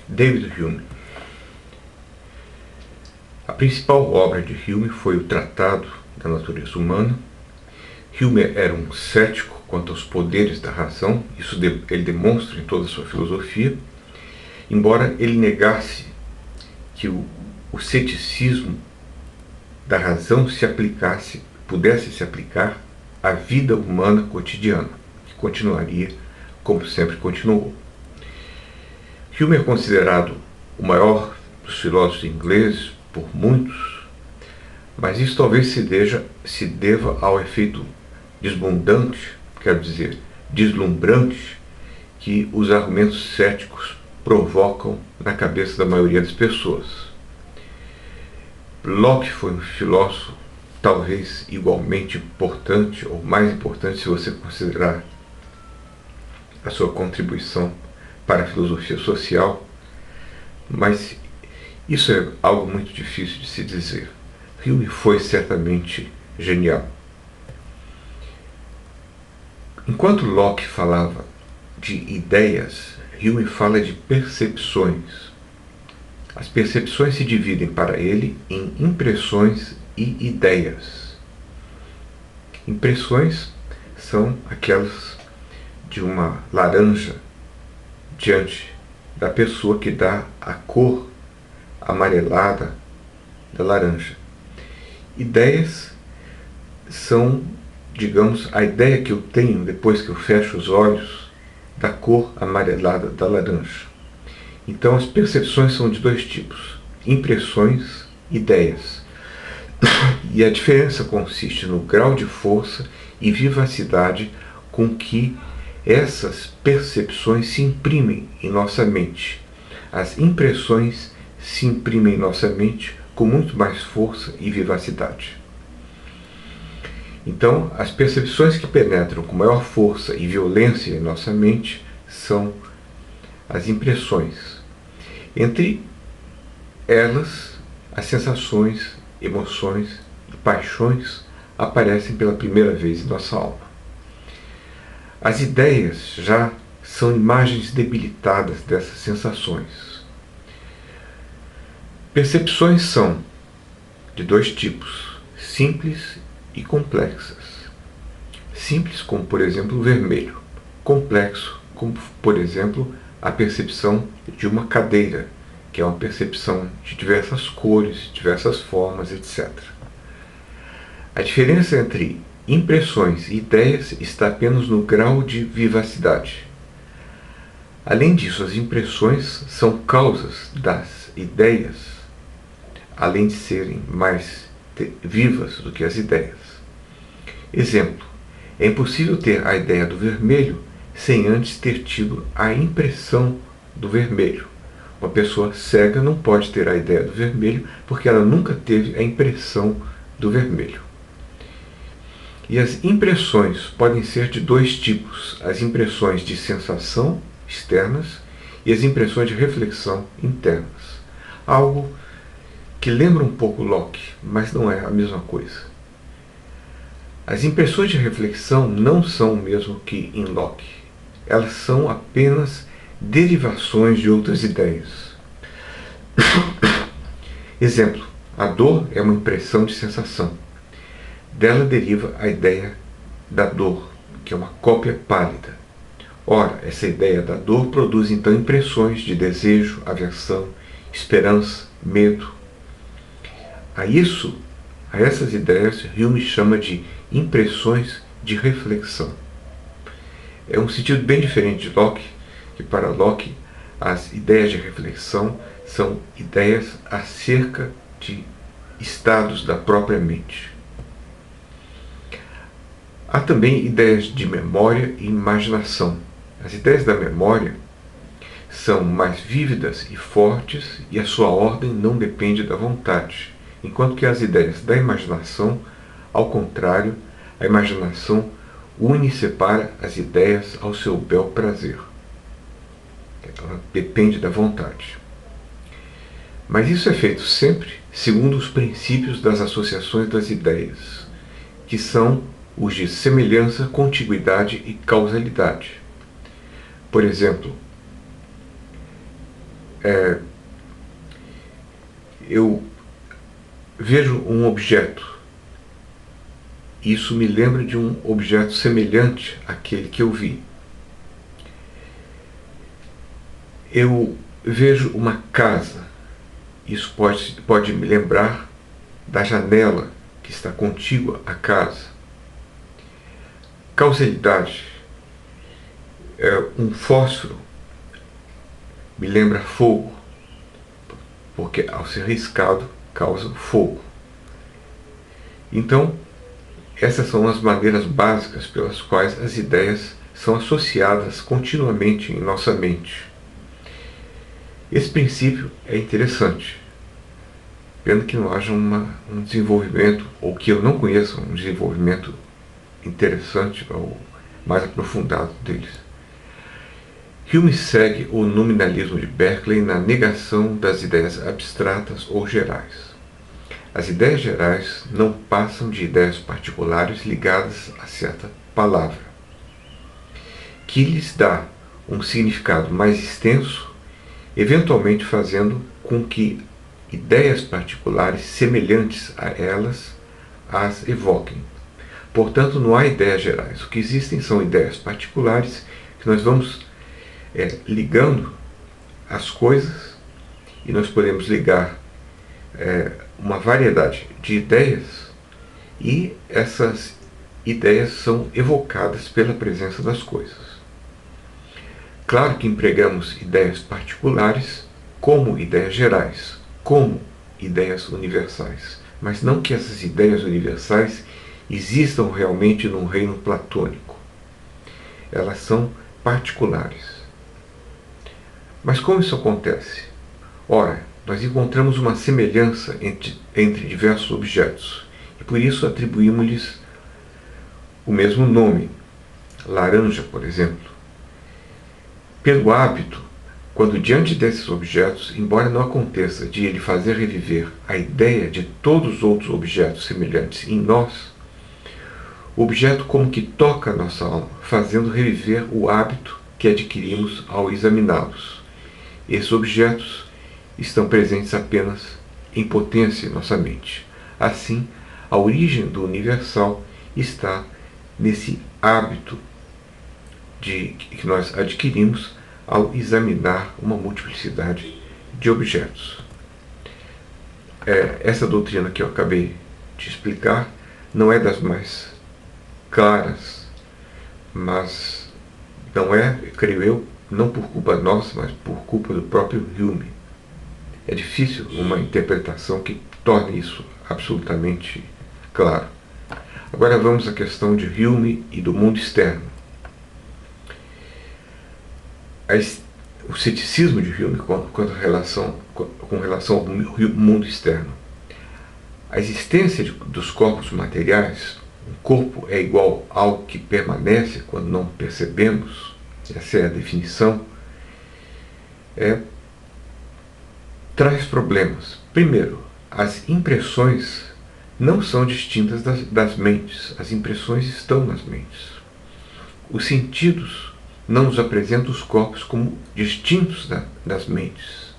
David Hume. A principal obra de Hume foi o Tratado da Natureza Humana. Hume era um cético quanto aos poderes da razão, isso ele demonstra em toda a sua filosofia, embora ele negasse que o ceticismo da razão pudesse se aplicar à vida humana cotidiana, que continuaria como sempre continuou. Hume é considerado o maior dos filósofos ingleses por muitos, mas isso talvez se deva ao efeito deslumbrante, que os argumentos céticos provocam na cabeça da maioria das pessoas. Locke foi um filósofo talvez igualmente importante, ou mais importante se você considerar a sua contribuição para a filosofia social, mas isso é algo muito difícil de se dizer. Hume foi certamente genial. Enquanto Locke falava de ideias, Hume fala de percepções. As percepções se dividem para ele em impressões e ideias. Impressões são aquelas de uma laranja diante da pessoa que dá a cor amarelada da laranja. Ideias são, digamos, a ideia que eu tenho depois que eu fecho os olhos da cor amarelada da laranja. Então as percepções são de dois tipos: impressões e ideias. E a diferença consiste no grau de força e vivacidade com que essas percepções se imprimem em nossa mente. As impressões se imprimem em nossa mente com muito mais força e vivacidade. Então, as percepções que penetram com maior força e violência em nossa mente são as impressões. Entre elas, as sensações, emoções e paixões aparecem pela primeira vez em nossa alma. As ideias já são imagens debilitadas dessas sensações. Percepções são de dois tipos: simples e complexas. Simples, como por exemplo o vermelho. Complexo, como por exemplo a percepção de uma cadeira, que é uma percepção de diversas cores, diversas formas, etc. A diferença entre impressões e ideias está apenas no grau de vivacidade. Além disso, as impressões são causas das ideias, além de serem mais vivas do que as ideias. Exemplo: é impossível ter a ideia do vermelho sem antes ter tido a impressão do vermelho. Uma pessoa cega não pode ter a ideia do vermelho porque ela nunca teve a impressão do vermelho. E as impressões podem ser de dois tipos: as impressões de sensação externas e as impressões de reflexão internas. Algo que lembra um pouco Locke, mas não é a mesma coisa. As impressões de reflexão não são o mesmo que em Locke. Elas são apenas derivações de outras ideias. Exemplo: a dor é uma impressão de sensação. Dela deriva a ideia da dor, que é uma cópia pálida. Ora, essa ideia da dor produz então impressões de desejo, aversão, esperança, medo. A essas ideias, Hume chama de impressões de reflexão. É um sentido bem diferente de Locke, que para Locke as ideias de reflexão são ideias acerca de estados da própria mente. Há também ideias de memória e imaginação. As ideias da memória são mais vívidas e fortes e a sua ordem não depende da vontade, enquanto que as ideias da imaginação, ao contrário, a imaginação une e separa as ideias ao seu bel prazer. Ela depende da vontade. Mas isso é feito sempre segundo os princípios das associações das ideias, que são os de semelhança, contiguidade e causalidade. Por exemplo, Eu vejo um objeto, isso me lembra de um objeto semelhante àquele que eu vi. Eu vejo uma casa, isso pode me lembrar da janela que está contígua à casa. Causalidade, um fósforo me lembra fogo, porque ao ser riscado causa fogo. Então, essas são as maneiras básicas pelas quais as ideias são associadas continuamente em nossa mente. Esse princípio é interessante, pena que não haja um desenvolvimento, ou que eu não conheça um desenvolvimento interessante ou mais aprofundado deles. Hume segue o nominalismo de Berkeley na negação das ideias abstratas ou gerais. As ideias gerais não passam de ideias particulares ligadas a certa palavra, que lhes dá um significado mais extenso, eventualmente fazendo com que ideias particulares semelhantes a elas as evoquem. Portanto, não há ideias gerais. O que existem são ideias particulares que nós vamos ligando as coisas, e nós podemos ligar uma variedade de ideias, e essas ideias são evocadas pela presença das coisas. Claro que empregamos ideias particulares como ideias gerais, como ideias universais, mas não que essas ideias universais existam realmente num reino platônico. Elas são particulares. Mas como isso acontece? Ora, nós encontramos uma semelhança entre diversos objetos, e por isso atribuímos-lhes o mesmo nome. Laranja, por exemplo. Pelo hábito, quando diante desses objetos, embora não aconteça de ele fazer reviver a ideia de todos os outros objetos semelhantes em nós, o objeto como que toca a nossa alma, fazendo reviver o hábito que adquirimos ao examiná-los. Esses objetos estão presentes apenas em potência em nossa mente. Assim, a origem do universal está nesse hábito que nós adquirimos ao examinar uma multiplicidade de objetos. Essa doutrina que eu acabei de explicar não é das mais claras, mas não é, creio eu, não por culpa nossa, mas por culpa do próprio Hume. É difícil uma interpretação que torne isso absolutamente claro. Agora vamos à questão de Hume e do mundo externo. O ceticismo de Hume com relação ao mundo externo. A existência dos corpos materiais, um corpo é igual ao que permanece quando não percebemos, essa é a definição, traz problemas. Primeiro, as impressões não são distintas das mentes, as impressões estão nas mentes. Os sentidos não nos apresentam os corpos como distintos das mentes.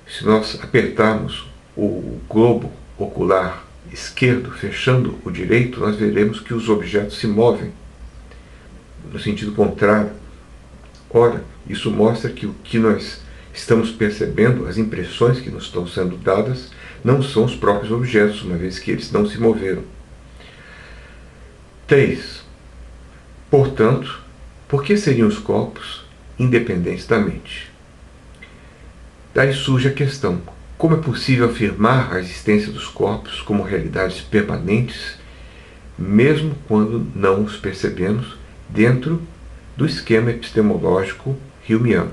Se nós apertarmos o globo ocular esquerdo, fechando o direito, nós veremos que os objetos se movem no sentido contrário. Ora, isso mostra que o que nós estamos percebendo, as impressões que nos estão sendo dadas, não são os próprios objetos, uma vez que eles não se moveram. 3. Portanto, por que seriam os corpos independentes da mente? Daí surge a questão: como é possível afirmar a existência dos corpos como realidades permanentes, mesmo quando não os percebemos dentro do esquema epistemológico humeano?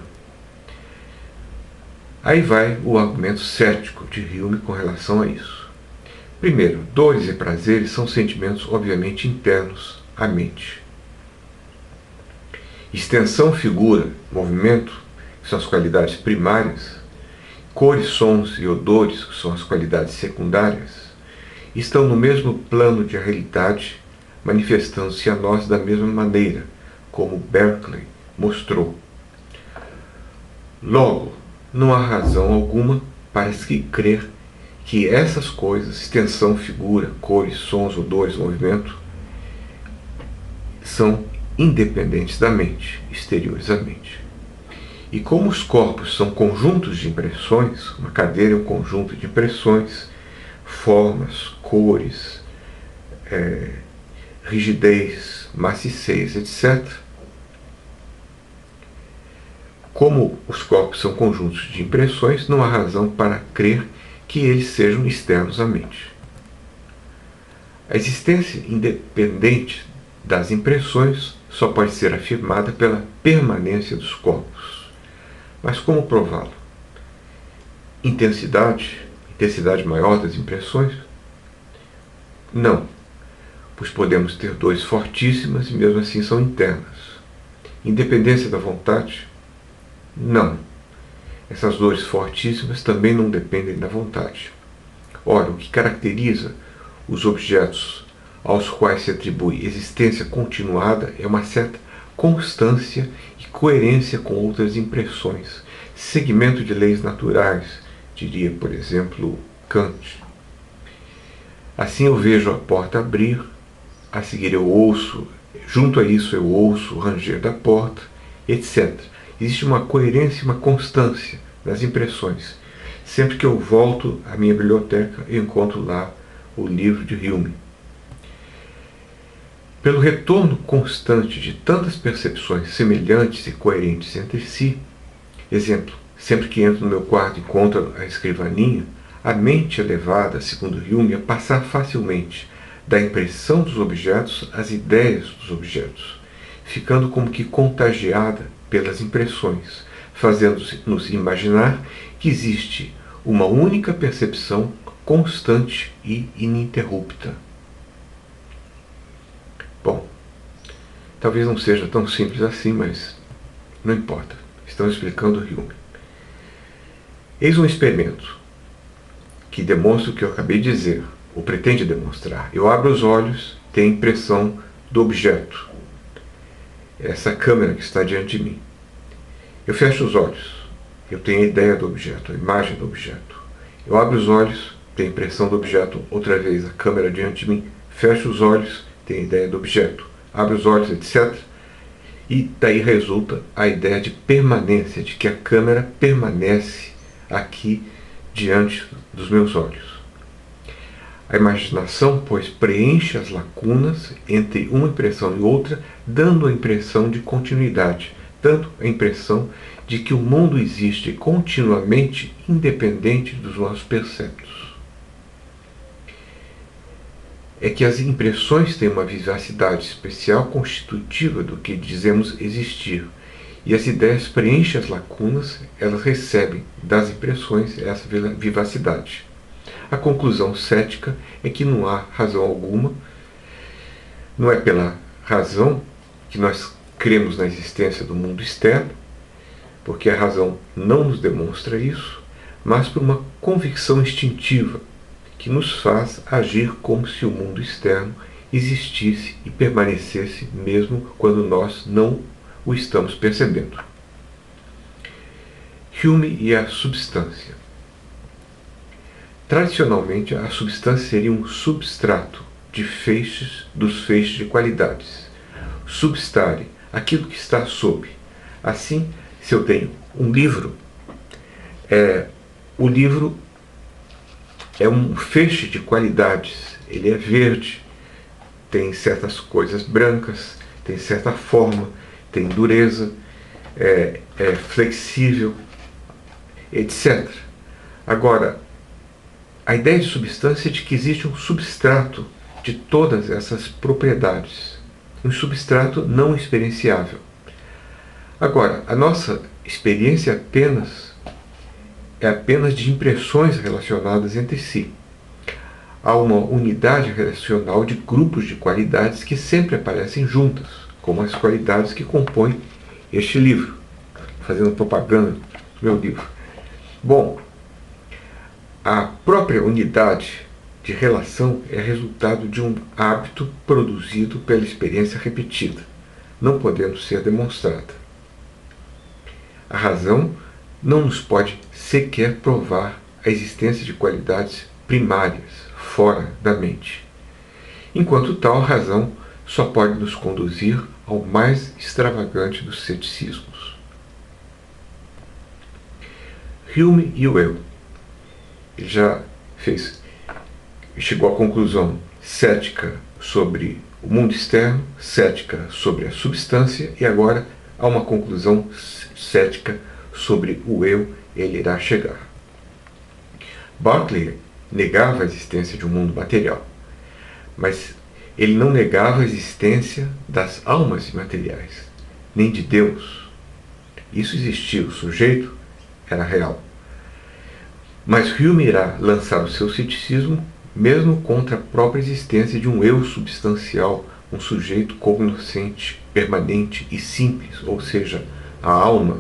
Aí vai o argumento cético de Hume com relação a isso. Primeiro, dores e prazeres são sentimentos obviamente internos à mente. Extensão, figura, movimento, que são as qualidades primárias, cores, sons e odores, que são as qualidades secundárias, estão no mesmo plano de realidade, manifestando-se a nós da mesma maneira, como Berkeley mostrou. Logo, não há razão alguma para se crer que essas coisas, extensão, figura, cores, sons, odores, movimento, são independentes da mente, exteriores à mente. E como os corpos são conjuntos de impressões, uma cadeira é um conjunto de impressões, formas, cores, rigidez, maciez, etc. Como os corpos são conjuntos de impressões, não há razão para crer que eles sejam externos à mente. A existência independente das impressões só pode ser afirmada pela permanência dos corpos. Mas como prová-lo? Intensidade maior das impressões? Não, pois podemos ter dores fortíssimas e mesmo assim são internas. Independência da vontade? Não. Essas dores fortíssimas também não dependem da vontade. Ora, o que caracteriza os objetos aos quais se atribui existência continuada é uma certa constância e coerência com outras impressões, seguimento de leis naturais, diria, por exemplo, Kant. Assim eu vejo a porta abrir, a seguir eu ouço, junto a isso eu ouço o ranger da porta, etc. Existe uma coerência e uma constância nas impressões. Sempre que eu volto à minha biblioteca, eu encontro lá o livro de Hume. Pelo retorno constante de tantas percepções semelhantes e coerentes entre si, exemplo, sempre que entro no meu quarto e encontro a escrivaninha, a mente é levada, segundo Hume, a passar facilmente da impressão dos objetos às ideias dos objetos, ficando como que contagiada pelas impressões, fazendo-nos imaginar que existe uma única percepção constante e ininterrupta. Bom, talvez não seja tão simples assim, mas não importa. Estamos explicando Hume. Eis um experimento que demonstra o que eu acabei de dizer, ou pretende demonstrar. Eu abro os olhos, tenho a impressão do objeto. Essa câmera que está diante de mim. Eu fecho os olhos, eu tenho a ideia do objeto, a imagem do objeto. Eu abro os olhos, tenho a impressão do objeto, outra vez a câmera diante de mim. Fecho os olhos, tenho a ideia do objeto. Abro os olhos, etc. E daí resulta a ideia de permanência, de que a câmera permanece aqui diante dos meus olhos. A imaginação, pois, preenche as lacunas entre uma impressão e outra, dando a impressão de continuidade, dando a impressão de que o mundo existe continuamente independente dos nossos perceptos. É que as impressões têm uma vivacidade especial constitutiva do que dizemos existir, e as ideias preenchem as lacunas, elas recebem das impressões essa vivacidade. A conclusão cética é que não há razão alguma, não é pela razão que nós cremos na existência do mundo externo, porque a razão não nos demonstra isso, mas por uma convicção instintiva que nos faz agir como se o mundo externo existisse e permanecesse mesmo quando nós não o estamos percebendo. Hume e a substância. Tradicionalmente, a substância seria um substrato dos feixes de qualidades. Substare, aquilo que está sob. Assim, se eu tenho um livro, o livro é um feixe de qualidades. Ele é verde, tem certas coisas brancas, tem certa forma, tem dureza, é flexível, etc. Agora, a ideia de substância é de que existe um substrato de todas essas propriedades, um substrato não experienciável. Agora, a nossa experiência é apenas de impressões relacionadas entre si. Há uma unidade relacional de grupos de qualidades que sempre aparecem juntas, como as qualidades que compõem este livro, fazendo propaganda do meu livro. Bom, a própria unidade de relação é resultado de um hábito produzido pela experiência repetida, não podendo ser demonstrada. A razão não nos pode sequer provar a existência de qualidades primárias fora da mente. Enquanto tal, a razão só pode nos conduzir ao mais extravagante dos ceticismos. Hume e o eu. Ele chegou à conclusão cética sobre o mundo externo, cética sobre a substância, e agora há uma conclusão cética sobre o eu, ele irá chegar. Berkeley negava a existência de um mundo material, mas ele não negava a existência das almas imateriais, nem de Deus. Isso existia, o sujeito era real. Mas Hume irá lançar o seu ceticismo mesmo contra a própria existência de um eu substancial, um sujeito cognoscente, permanente e simples, ou seja, a alma.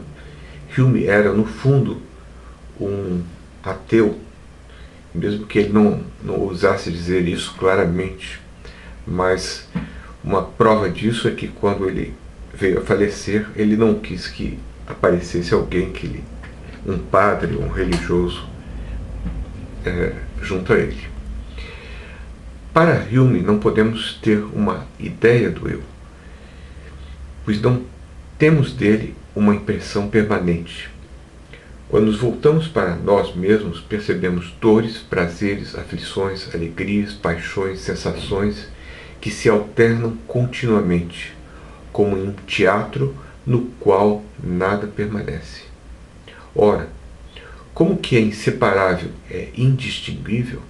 Hume era, no fundo, um ateu, mesmo que ele não ousasse dizer isso claramente. Mas uma prova disso é que quando ele veio a falecer, ele não quis que aparecesse alguém um padre, um religioso, junto a ele. Para Hume, não podemos ter uma ideia do eu, pois não temos dele uma impressão permanente. Quando nos voltamos para nós mesmos, percebemos dores, prazeres, aflições, alegrias, paixões, sensações que se alternam continuamente, como em um teatro no qual nada permanece. Ora, como que é inseparável, é indistinguível,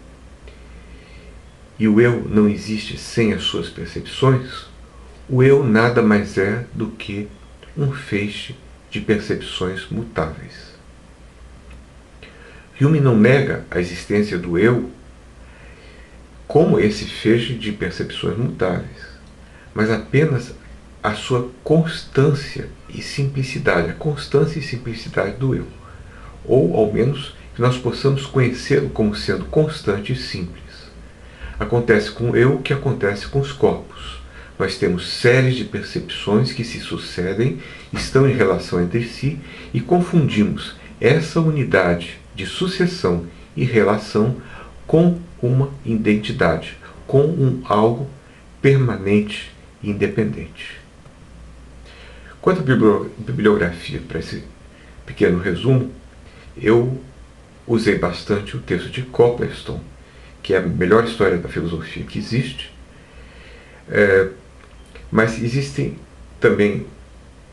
e o eu não existe sem as suas percepções, o eu nada mais é do que um feixe de percepções mutáveis. Hume não nega a existência do eu como esse feixe de percepções mutáveis, mas apenas a sua constância e simplicidade, a constância e simplicidade do eu, ou ao menos que nós possamos conhecê-lo como sendo constante e simples. Acontece com o eu o que acontece com os corpos. Nós temos séries de percepções que se sucedem, estão em relação entre si, e confundimos essa unidade de sucessão e relação com uma identidade, com um algo permanente e independente. Quanto à bibliografia, para esse pequeno resumo, eu usei bastante o texto de Copleston, que é a melhor história da filosofia que existe, mas existem também,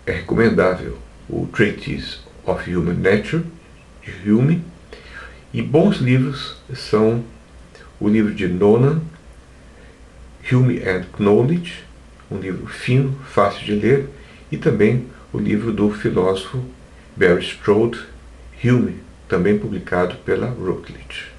é recomendável, o Treatise of Human Nature, de Hume, e bons livros são o livro de Nonan, Hume and Knowledge, um livro fino, fácil de ler, e também o livro do filósofo Barry Strode, Hume, também publicado pela Routledge.